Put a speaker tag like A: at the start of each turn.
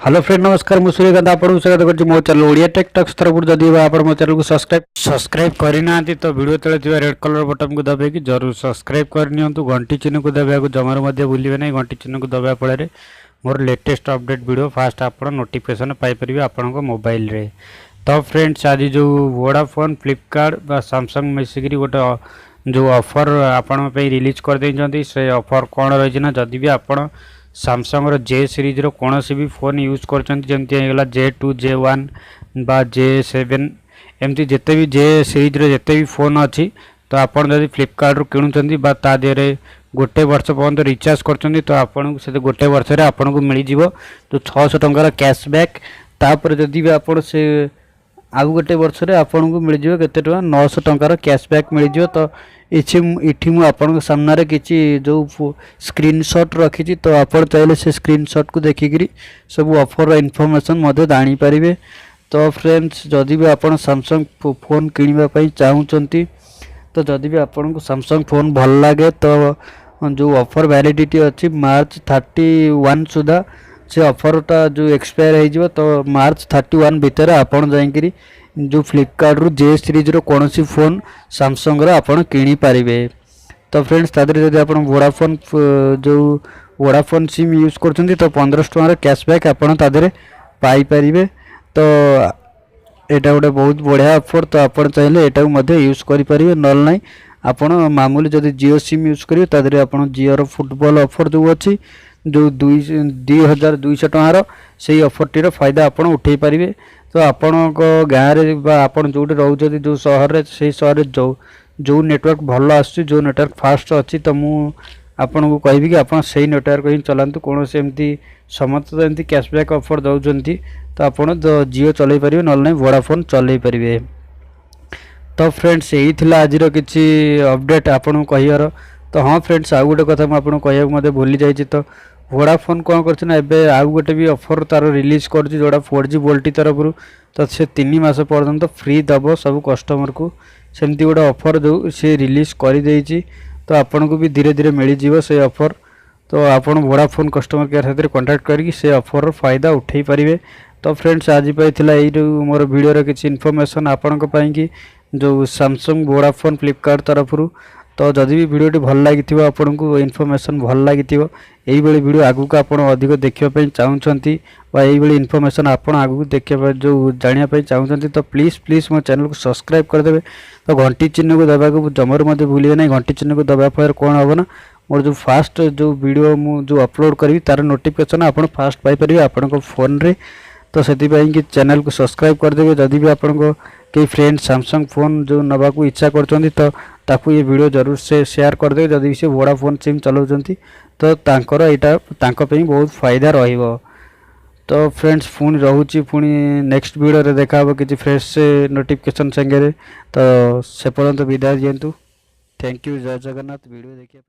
A: Hello friend नमस्कार मुझे सूर्यकांत आपको स्वागत कर मो चैनल ओडिया टेक टॉक्स तरफ जदि आप मो चैनल को सब्सक्राइब करना तो वीडियो तले थी रेड कलर बटन को दबाई जरूर सब्सक्राइब करनी घंटी चिन्ह को दबाया जमार भूलिए ना घंटी चिन्ह को दबाया फल मोर लेटेस्ट अपडेट वीडियो फास्ट आप नोटिफिकेशन पाइपर आपण मोबाइल रे। तो फ्रेंड्स आज जो वोडाफोन फ्लिपकार्ट सैमसंग मिसिक गोटे जो ऑफर आपण रिलीज कर देइछंती से ऑफर कौन रही ना जदि भी आपण सैमसंग जे सीरीज रो कौन सी भी फोन यूज करगला J2 J1 बा J7 एमती जिते भी जे सीरीज रो जिते भी फोन अच्छी तो आपड़ जब फ्लिपकार्ट किणुंट बा ता देहरे गोटे वर्ष पर्यंत रिचार्ज कर तो आपन से गोटे वर्ष आपन को मिल जो 600 टंकार कैशबैक तापर जदि भी आप से आउ गोटे वर्ष आपन को मिल जो केते टका 900 टंकार कैशबैक मिल जो। तो इठी मु आपन सामने किसी जो स्क्रीनशॉट रखी तो आप चाहिए से स्क्रीनशॉट को देखिकी सब ऑफर इनफॉरमेशन जानी पारे। तो फ्रेंड्स जदि भी आप सैमसंग फोन किणवाई चाहूँगी तो जदि भी आपन को सैमसंग फोन भल लगे तो जो ऑफर वैलिडिटी अच्छी मार्च 31 सुधा से ऑफरटा जो एक्सपायर हो तो मार्च 31 भितर आपन जाइकरी जो फ्लिपकार्ट रू जे सीरीज रो कौन सी फोन सैमसंग रो आपन किणी पारिबे। तो फ्रेंड्स तादरे जदि आपन वोडाफोन जो वोडाफोन सिम यूज करछंती तो 1500 टका कैशबैक आपन तादरे पाई परिबे। तो एटा गोटे बहुत बढ़िया ऑफर तो आपन चाहिए एटा यूज करि परिबे नल नाही आपन मामूली जदि जियो सिम यूज करियो तादरे आपन जियो रो फुटबॉल ऑफर जो अछि जो 2200 टकार से ऑफर टीर फायदा आपन उठे पारिबे। तो आपण गाँव में आपड़ जो रोचे जो सहर से सहर जो नेटवर्क भल आसो जो नेटवर्क फास्ट अच्छी तो मुझे आपन को कहि कि आप नेटवर्क ही चलातु कौन से एमती समस्त एमती कैशबैक ऑफर दौरान तो आपड़ जियो चल पारे ना ना वोडाफोन चल पारे। तो फ्रेंड्स यही थिला आज किसी अपडेट आपन कहार। तो हाँ फ्रेंड्स आउ गोटे कथा मुझे कहूँ मत भूली जाइए तो वोडाफोन कौन कर आउ गोटे भी ऑफर तार रिलीज कर जोड़ा 4G वोल्टी तरफ तो से 3 मास पर्यंत फ्री दब सब कस्टमर को सेमती गोटे ऑफर जो सी रिलीज कर देइछि। तो आपन को भी धीरे धीरे मिल जीवो से ऑफर। तो आपन वोडाफोन कस्टमर केयर साथ कांटेक्ट करके से ऑफर फायदा उठे पारिबे। तो फ्रेंड्स आज पाइथिला एई मोर वीडियो रे किछि इन्फॉर्मेशन आपन को पाई कि जो सैमसंग वोडाफोन फ्लिपकार्ट तरफ तो जदि भी वीडियो भल लगी आपन को इन्फॉर्मेशन भल लगी यही वीडियो आगु को आप अधिक देखापी चाहूँगी यही इन्फॉर्मेशन आप आगु देखा जो जानापी चाहूँगी तो प्लीज़ मो चैनल को सब्सक्राइब करदे। तो घंटी चिन्ह को दबा को जमार मत भूलिए ना घंटी चिन्ह को दबा फल कौन हम ना मोर जो फास्ट जो वीडियो मु जो अपलोड करी तार नोटिफिकेशन आप फास्ट पाइपर आपण फोन रे। तो से कि चैनल को सब्सक्राइब करदे जदि भी आपण को कई फ्रेंड सैमसंग फोन जो नवा को इच्छा करछंती तो ताकू ये वीडियो जरूर से शेयर करदे जदि से वोडाफोन सिम चलाउछंती तो तांकर एटा तांको पे बहुत फायदा रहिबो। तो फ्रेंड्स पुणी रहूची पुणी नेक्स्ट वीडियो रे देखा हो किसी फ्रेश से नोटिफिकेशन संगे। तो से पर्यंत विदाय दियंतु। थैंक यू जय जगन्नाथ वीडियो देखिए।